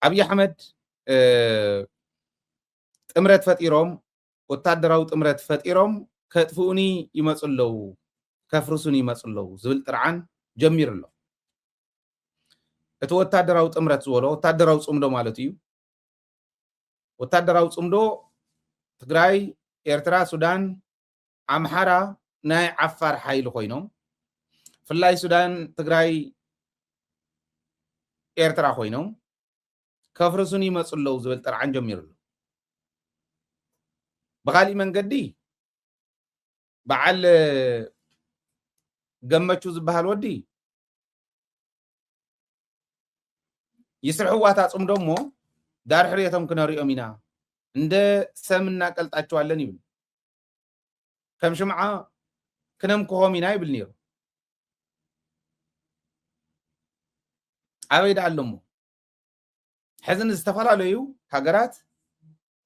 አብይ አሕመድ ጥምረት ፈጢሮም ወታደራዊ ጥምረት ፈጢሮም ከጥፍኡኒ ይመጽለው ከፍርሱኒ ይመጽለው ዝብል ጥርዓን ጀሚር ኣሎ እቲ ወታደራዊ ጥምረት ዝበሎ ወታደራዊ ጽምዶ ማለት እዩ ወታደራዊ ጽምዶ ትግራይ ኤርትራ ሱዳን አምሓራ ናይ ዓፋር ሓይሊ ኮይኖም ፍላይ ሱዳን ትግራይ ኤርትራ ኮይኖም ከፍርሱኒ ይመጽለው ዝብል ጥርዓን ጀሚር ኣሎ بغالي من قدي بعل قمتشو زبهال ودي يسرحوا واتا صمدومو دار حريتهم كنا ريو مينا عند سمنا قلطاچو علن يبل كم شمعه كنم كو مينا يبل نير عبيد علمو حزن استفالالو هاغرات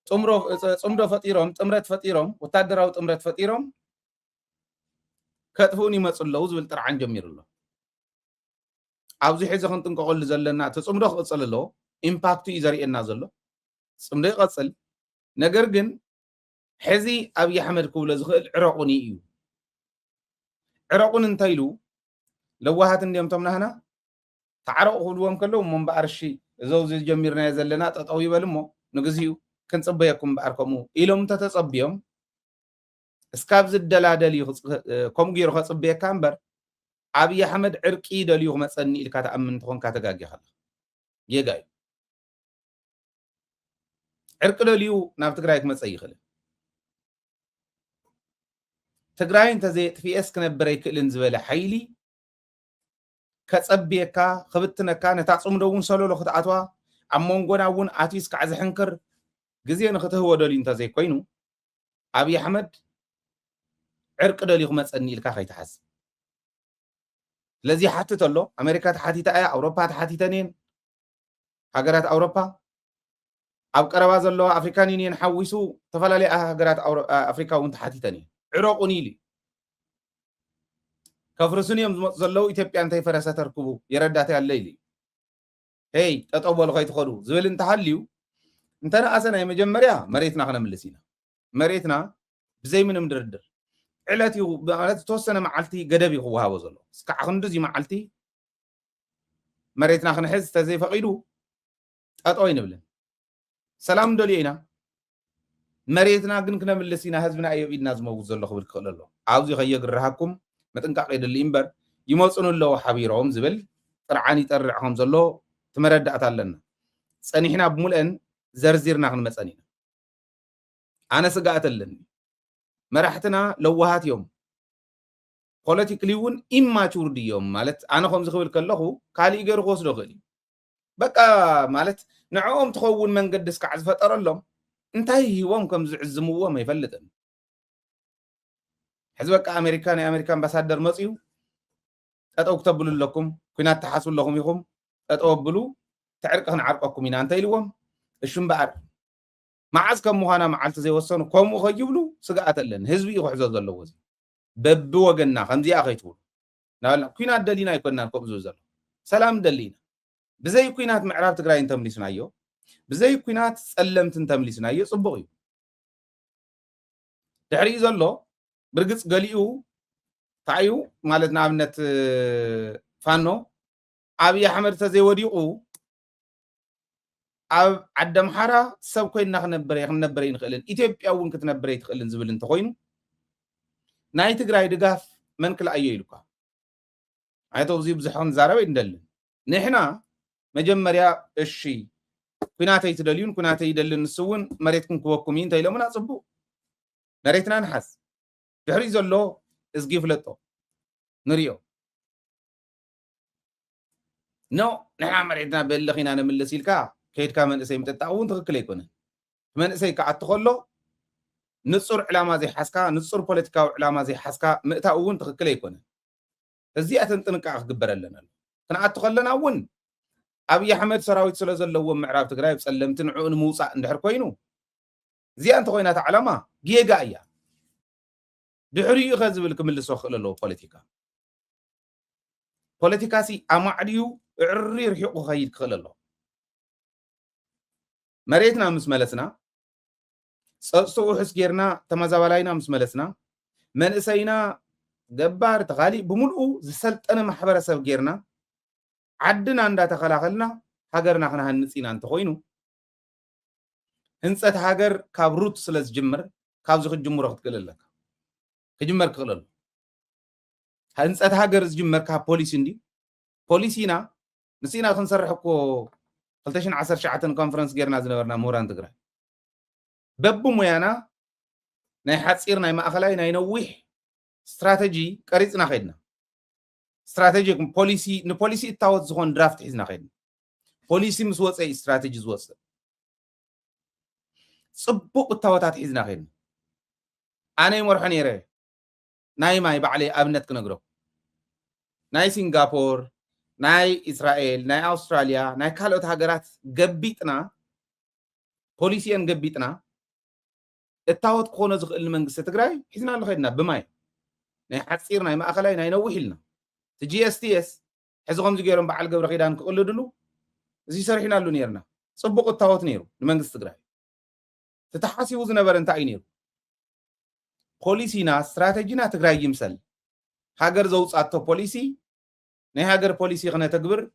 ጽምዶ ፈጢሮም ጥምረት ፈጢሮም ወታደራዊ ጥምረት ፈጢሮም ከጥፉን ይመጽለው ዝብል ጥርዓን ጀሚሩሎ ኣብዚ ሕዚ ክንጥንቀቀሉ ዘለና ተጽምዶ ክቅጽልሎ ኢምፓክቱ እዩ ዘርእየና ዘሎ ጽምዶ ይቀጽል ነገር ግን ሕዚ አብይ አሕመድ ክብሎ ዝኽእል ዕረቁኒ እዩ ዕረቁን እንታይ ኢሉ ለዋሃት እንዲኦም ቶም ናህና ተዓረቁ ክብልዎም ከለው እምበኣርሺ እዘው ጀሚርናዮ ዘለና ጠጠው ይበል እሞ ንግዚኡ كنصبيكم باركمو إلهم تتصبيهم اسكاب زدلادل كم غير خصبيه كامبر ابي احمد عرقي دليو مصني الكا تامن تكون كاتغاغي خلا يغاي عرق دليو ناب تግራይ كمصي يخل تግራይ انت زي في اس كنبر يكلن زبله حيلي كصبيكا خبتنكا نتاصمدون سلولو خطاتوا امونغوناون اتيس كعزحنكر ግዜ ንኽትህዎ ደልዩ እንተዘይ ኮይኑ አብይ አሕመድ ዕርቅ ደልዩ ክመፀኒ ኢልካ ከይትሓስብ ስለዚ ሓትት ኣሎ ኣሜሪካ ተሓቲታ እያ ኣውሮፓ ተሓቲተን እየን ሃገራት ኣውሮፓ ኣብ ቀረባ ዘለዋ ኣፍሪካን ዩኒየን ሓዊሱ ተፈላለዩ ሃገራት ኣፍሪካ እውን ተሓቲተን እየን ዕረቁን ኢሉ ከፍርሱን እዮም ዝመፁ ዘለው ኢትዮጵያ እንተይፈረሰ ተርክቡ የረዳት ያለ ኢሉ ሄይ ጠጠው በሉ ከይትኸዱ ዝብል እንተሃልዩ انتنا اسنا مجمريا مريتنا خنملسينا مريتنا بزي منم دردر علاتي ማለት ተወሰነ መዓልቲ ገደብ ይኸዋሃቦ ዘሎ እስካዕ ክንዱዚ መዓልቲ መሬትና ክንሕዝ ተዘይ ፈቂዱ ጠጠው ይንብልን ሰላም ደልየና መሬትና ግን ክነምልሲና ህዝብና አየቢድና ዝመውት ዘሎ ክብል ክኽእል ኣሎ ኣብዚ ከየግርሃኩም መጥንቃቄ ይደሊ እምበር ይመፁን ኣለዎ ሓቢሮም ዝብል ጥርዓን ይጠርዕኹም ዘሎ ትመረዳእታ ኣለና ፀኒሕና ብሙልአን زرزيرنا خن مصنينا انا سغاتلن مرحتنا لوهات يوم ፖለቲካሊውን ኢማቹር ዲዮም ማለት አነ ከም ዝኽብል ከለኹ ካሊ ገር ወስዶ ኸሊ በቃ ማለት ንዕኦም ተኸውን መንገድ እስከ ዝፈጠረሎም እንታይ ህይወም ከም ዝዕዝምዎም አይፈልጥን ሕዚ በቃ አሜሪካን የአሜሪካ አምባሳደር መጽዩ ጠጠው ክተብሉለኩም ኩናት ተሓስብለኩም ይኹም ጠጠው ብሉ ተዕርቅን ዓርቀኩም ኢና እንታይ ኢልዎም እሽም በአር ማዓዝ ከም ምዃና መዓልቲ ዘይወሰኑ ከምኡ ኸይብሉ ስጋኣት አለን ህዝቢ ይኽሕዞ ዘለዎ እዚ በብ ወገና ከምዚኣ ኸይትብሉ ናበልና ኩናት ደሊና ይኮናን ከምኡ ዘሎ ሰላም ደሊና ብዘይ ኩናት ምዕራብ ትግራይ እንተምሊስናዮ ብዘይ ኩናት ጸለምት እንተምሊስናዮ ጽቡቕ እዩ ድሕሪኡ ዘሎ ብርግጽ ገሊኡ ታዩ ማለት ንኣብነት ፋኖ አብይ አሕመድ ተዘይወዲቑ ኣብ ዓደም ሓራ ሰብ ኮይና ክነብር ይንኽእልን ኢትዮጵያ እውን ክትነብር ይትኽእልን ዝብል እንተኮይኑ ናይ ትግራይ ድጋፍ መንክል ኣየ ኢሉካ ኣይቶ እዚ ብዙሕን ዛረበ እንደልን ንሕና መጀመርያ እሺ ኩናተይ ትደልዩን ኩናተይ ይደልን ንስውን መሬትኩም ክወኩም እንተ ኢሎምና ጽቡቕ መሬትና ንሓስ ድሕሪ ዘሎ እዝጊ ፍለጦ ንሪኦ ኖ ንሕና መሬትና በለኺና ንምልስ ኢልካ ከይድካ መንእሰይ ምጥጣውን ትክክል ኣይኮነን መንእሰይ ከዓቲ ከሎ ንጹር ዕላማ ዘይሓስካ ንጹር ፖለቲካዊ ዕላማ ዘይሓስካ ምእታው እውን ትክክል ኣይኮነን እዚኣተን ጥንቃቐ ክግበር ኣለና ክንኣቲ ከለና እውን አብይ አሕመድ ሰራዊት ስለ ዘለዎ ምዕራብ ትግራይ ብጸለምት ንዑ ንምውፃእ እንድሕር ኮይኑ እዚኣ እንተኮይናት ዓላማ ጌጋ እያ ድሕሪኡ ከዝብል ክምልሶ ክእል ኣለዎ ፖለቲካሲ ኣማዕድዩ ዕሪ ርሒቑ ክኸይድ ክእል ኣሎ مريتنا مس ملسنا صوصو حس جيرنا تمازابلاينا مس ملسنا من اسينا جبار تغالي بملؤ زسلت انا محبر سب جيرنا عدنا عند تخلاخلنا هاجرنا خنا هنصينا انت خوينو هنصت هاجر كابروت سلز جمر كابز خجمر ختقللك كجمر كقلل هنصت هاجر جمر كا بوليس اندي بوليسينا نسينا خنسرحكو 2010 شعتن كونفرنس جيرنا زنبرنا موران تግራይ بب مويانا ناي حصير ناي ماخلاي ناي نوح استراتيجي قريصنا خيدنا استراتيجي بوليسي نبوليسي تاوت زون درافت حزنا خيدنا بوليسي مسوصي استراتيجي زوص صبق التاوتات حزنا خيدنا انا مرح نيره ناي ماي بعلي ابنت كنغرو ناي سنغافور ناي اسرائيل ناي استراليا ناي كالوت هاجرات غبيطنا بوليسيان غبيطنا التاوت كونه زغل المنግስት ትግራይ حزنا له خيدنا بماي ناي حصير ناي ماخلاي ناي نوحيلنا تجي اس تي اس حزقهم زغيرم بعل قبر خيدان كقلدلو زي سرحنا له نيرنا صبق التاوت نيرو المنግስት ትግራይ تتحاسيو زنبر انت عينيرو بوليسينا استراتيجينا تግራይ يمسل هاجر زوصاتو بوليسي ناي هاجر بوليسي خنا تكبر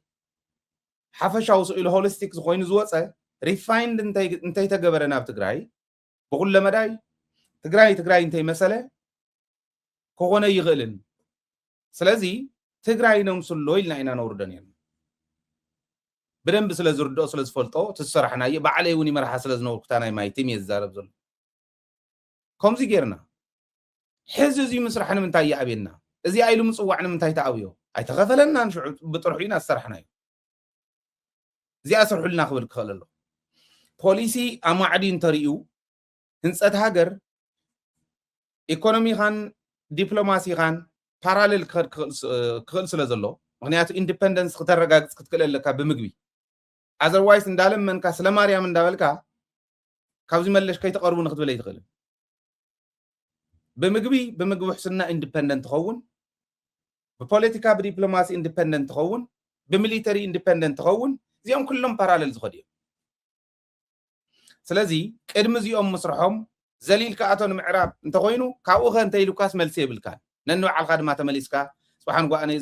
حفشاو سئيل هوليستيك زخوين زوصه ريفايند انتي تغبرنا بتግራይ بقول لمداي تግራይ انتي مساله كونه يغلن ስለዚህ ትግራይ ነው ምስሎ ኢልና ኢና ነውርደን የለ بدن بسلا زردو سلا زفلطو تسرحنا بعلي وني مرحا سلا زنور كتاناي ماي تيم يزارب زل كومزي غيرنا حززي مسرحنا من تاي ابينا ازي ايلو مصوعنا من تاي تاويو اي تغفلنا نشعو بطرحينا سرحنا زي اسرحو لنا قبل كخللو بوليسي امعدين تريو هنصت هاجر ايكونومي خان دبلوماسي خان باراليل كخل سلا زلو مغنيات اندبندنس ከተረጋግጽ ክትከለለካ በመግቢ otherwise እንዳለም መንካ ስለማርያም እንዳበልካ ካብዚ መለሽ ከይተቀርቡ ንክትበለ ይትኽእል በመግቢ ሕስና ኢንዲፔንደንት ኸውን በፖለቲካ በዲፕሎማሲ ኢንዲፔንደንት ኸውን በሚሊተሪ ኢንዲፔንደንት ኸውን እዚኦም ኩሎም ፓራሌል ዝኸዱ እዮም ስለዚ ቅድሚ እዚኦም መስርሖም ዘሊልካ ኣቶን ምዕራብ እንተኮይኑ ካብኡ ከ እንተይሉካስ መልሲ ይብልካን ነን ባዕልካ ድማ ተመሊስካ صباحن قاني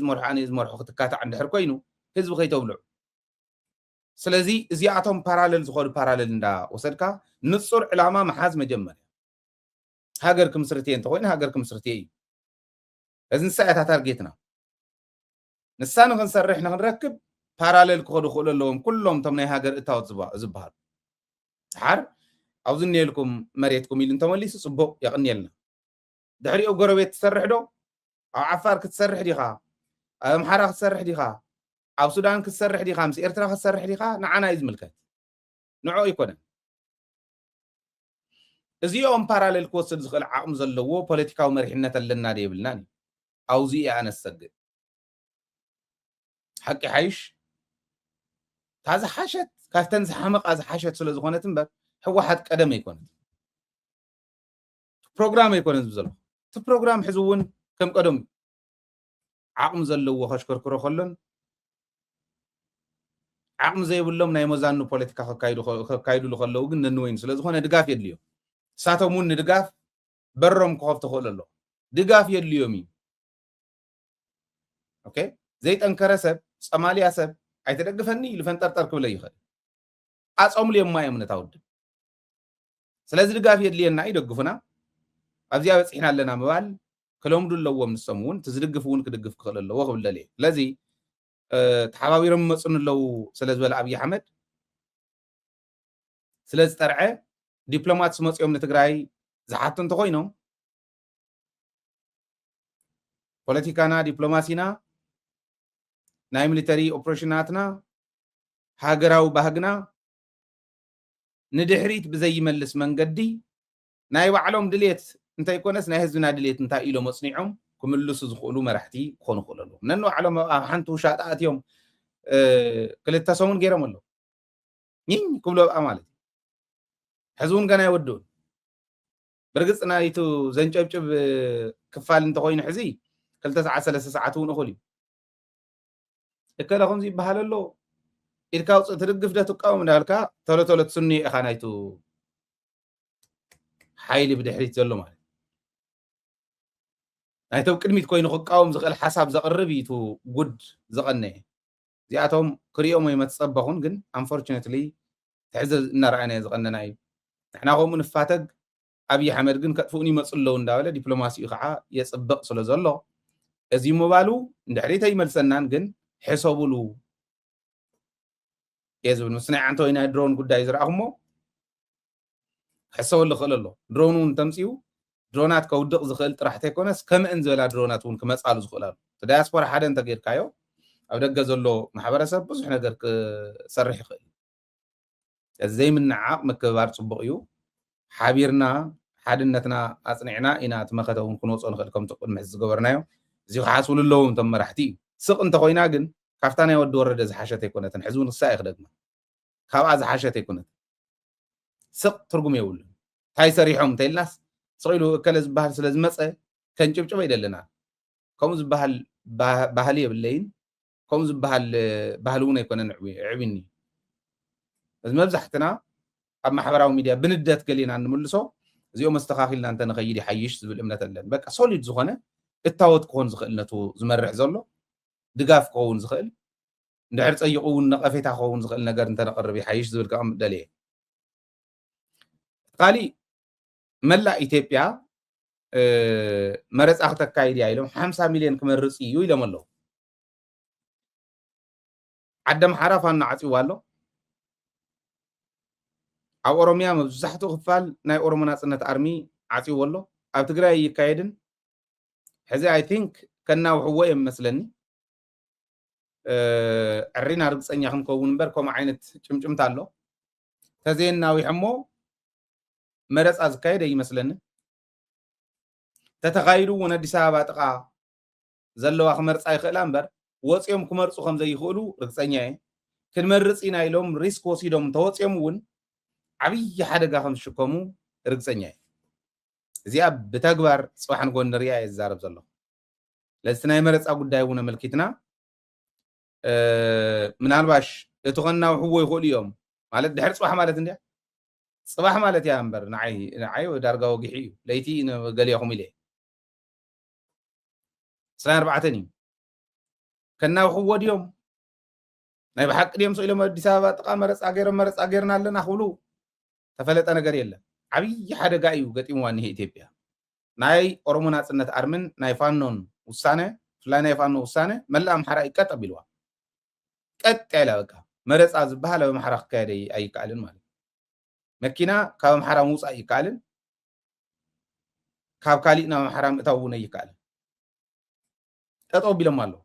زمرح خطكات عند حر كوينو حزب خيتوبلو سلازي ازياتهم باراليل زخول باراليل ندا وسدكا نصر علامه محاز مجمر هاجركم سرتين تخوين هاجركم سرتي اذن ساعات تارجتنا نسانو كنسرحنا نركب باراليل كودو خوللهم كلهم تمني هاجر اتاوت زبال حر اوزن يلكم مريتكم يلن تمليس صبو يقنيلنا دحريو غربيت تسرح دو عفار كتسرح ديخا امحارة كتسرح ديخا او سودان كتسرح ديخا مس ارترا كتسرح ديخا نعنا يزملكت نعو يكون ازيوم باراليل كوسد زغل عقم زلو بوليتيكاو مرحنة لنا دي بلناني او زي انا السجد حقي حيش تازا حاشت كافتنز حمق از حاشت سلو زغونة تنبر هو حد قدم يكون بروغرام يكون زبزلو تبروغرام حزون كم قدم عقم زلو خشكركرو خلن عقم زي بلوم ناي مزانو بوليتيكا كايدو لخلو ግን ነንወይን ስለዝኾነ ድጋፍ የድልዮ ሳተሙን ድጋፍ በሮም ኮፍተ ኾለሎ ድጋፍ የድልዮሚ ኦኬ ዘይጠንከረ ሰብ ጸማሊያ ሰብ አይተደግፈኒ ልፈንጠርጠር ክብለ ይኸል አጾም ለማ የምነት አውድ ስለዚህ ድጋፍ የድልየና ይደግፉና አብዚያ በጽሕና ለና መባል كلهم دول لو مسمون تزدقفون كدقف كخلل وقف للي لذي تحاويرم مصن لو سلاز بلا ابي احمد سلاز ترعه دبلومات سمصيوم لتግራይ زحاتن تخوينو ፖለቲካና ዲፕሎማሲና ናይ ሚሊተሪ ኦፕሬሽናትና ሃገራው ባህግና ንድሕሪት ብዘይ መልስ መንገዲ ናይ ባዕሎም ድሌት انت يكونس ناي حزبنا دليت انت إلو مصنعهم كملسو زخولو مرحتي كونو خلالو ننو على حنتو شاطات يوم كلتا سومن غيرم الله نين كبلو امالتي حزبون غنا يودون برغصنا يتو زنጨብጭብ كفال انت خوين حزي كلتا ساعه 3 ساعات ونخولي እከለኹም ይባሃለሎ ኢልካ ውፅእ ትድግፍ ዶ ትቃወም እንዳልካ ቶሎ ቶሎ ትስኒ ኢኻ ናይቱ ሓይሊ ብድሕሪት ዘሎ ማለት ናይቶም ቅድሚት ኮይኑ ክቃወም ዝኽእል ሓሳብ ዘቕርብ እዩ እቲ ጉድ ዝቐንየ እዚኣቶም ክሪኦም ወይ መትፀበኹን ግን አንፎርቹኔትሊ ትሕዚ እናረኣናዮ ዝቐነና እዩ ንሕና ከምኡ ንፋተግ ኣብዪ ኣሕመድ ግን ከጥፍኡን ይመፁ ኣለዉ እንዳበለ ዲፕሎማሲኡ ከዓ የፅብቕ ስለ ዘሎ እዚ ምባሉ እንድሕሪ ተይመልሰናን ግን ሕሰቡሉ እየ ዝብል ምስ ናይ ዓንተ ወይ ናይ ድሮን ጉዳይ ዝረኣኹሞ ሕሰበሉ ክኽእል ኣሎ ድሮን እውን ተምፅኡ ድሮናት ከውድቕ ዝኽእል ጥራሕ ተይኮነስ ከምአን ዝበላ ድሮናት እውን ክመፃሉ ዝኽእል ኣሎ እቲ ዳያስፖራ ሓደ እንተጌርካዮ ኣብ ደገ ዘሎ ማሕበረሰብ ብዙሕ ነገር ክሰርሕ ይኽእል እዚ ዘይምንዓቕ ምክብባር ፅቡቕ እዩ ሓቢርና ሓድነትና ኣፅኒዕና ኢና እቲ መኸተ እውን ክንወፅኦ ንኽእል ከምቲ ቅድሚ ሕዚ ዝገበርናዮ እዚ ክሓስብሉ ኣለዎም እቶም መራሕቲ እዩ ስቕ እንተኮይና ግን ካብታ ናይ ወዲ ወረደ ዝሓሸት ኣይኮነትን ሕዚ እውን ክሳእ ይክደግማ ካብኣ ዝሓሸት ኣይኮነትን ስቕ ትርጉም የብሉን እንታይ ሰሪሖም እንተኢልናስ ስቕ ኢሉ እከለ ዝበሃል ስለ ዝመፀ ከንጭብጭበ ይደለና ከምኡ ዝበሃል ባህሊ የብለይን ከምኡ ዝበሃል ባህሊ እውን ኣይኮነን ዕብኒ እዚ መብዛሕትና ኣብ ማሕበራዊ ሚድያ ብንደት ገሊና ንምልሶ እዚኦም መስተኻኺልና እንተ ንኸይድ ይሓይሽ ዝብል እምነት ኣለኒ በቃ ሶሊድ ዝኾነ እታወት ክኾን ዝኽእል ነቱ ዝመርሕ ዘሎ ድጋፍ ክኸውን ዝኽእል እንድሕር ፀይቑ እውን ነቐፌታ ክኸውን ዝኽእል ነገር እንተነቕርብ ይሓይሽ ዝብል ከቐምጥ ደልየ ካሊእ መላእ ኢትዮጵያ መረፃ ክተካይድ እያ ኢሎም 50 ሚልዮን ክመርፅ እዩ ኢሎም ኣለዉ ዓዲ ኣምሓራ ፋኖ ዓፂዋ ኣሎ ኣብ ኦሮምያ መብዛሕትኡ ክፋል ናይ ኦሮሞ ናፅነት ኣርሚ ዓፂዎ ኣሎ ኣብ ትግራይ ይካየድን ሕዚ ኣይ ቲንክ ከናውሕዎ እዮም መስለኒ ዕሪና ርግፀኛ ክንከውን እምበር ከምኡ ዓይነት ጭምጭምታ ኣሎ ተዘየናዊሕ እሞ መረፃ ዝካየድ ኣይመስለኒ ተተኻይዱ እውን ኣዲስ ኣበባ ጥቓ ዘለዋ ክመርፃ ይኽእላ እምበር ወፂኦም ክመርፁ ከም ዘይኽእሉ ርግፀኛ እየ ክንመርፅ ኢና ኢሎም ሪስክ ወሲዶም ተወፂኦም እውን ዓብይ ሓደጋ ከም ዝሽከሙ ርግፀኛ እየ እዚኣ ብተግባር ፅባሕ ንጎኒ ንሪኣ እየ ዝዛረብ ዘሎ ለዚ ናይ መረፃ ጉዳይ እውን ኣመልኪትና ምናልባሽ እቲ ከናውሕዎ ይኽእሉ እዮም ማለት ድሕሪ ፅባሕ ማለት እንድያ ፅባሕ ማለት እያ እምበር ንዓይ ዳርጋ ወጊሒ እዩ ለይቲ ገሊኹም ኢለ 24 እዩ ከናውሕዎ ድዮም ናይ ብሓቂ ድዮም ስኢሎም ኣዲስ ኣበባ ጥቓ መረፃ ገይርና ኣለና ክብሉ ተፈለጠ ነገር የለን ዓብይ ሓደጋ እዩ ገጢምዋ እኒሄ ኢትዮጵያ ናይ ኦሮሞ ናፅነት ኣርምን ናይ ፋኖን ውሳነ ብፍላይ ናይ ፋኖ ውሳነ መላእ ኣምሓራ ይቀጥ ኣቢልዋ ቀጥ ኢላ በቃ መረፃ ዝበሃል ኣብ ኣምሓራ ክካየድ ኣይከኣልን ማለት መኪና ካብ ኣምሓራ ምውፃእ ይከኣልን ካብ ካሊእ ናብ ኣምሓራ ምእታው እውን ኣይከኣልን ጠጠው ኣቢሎም ኣለዉ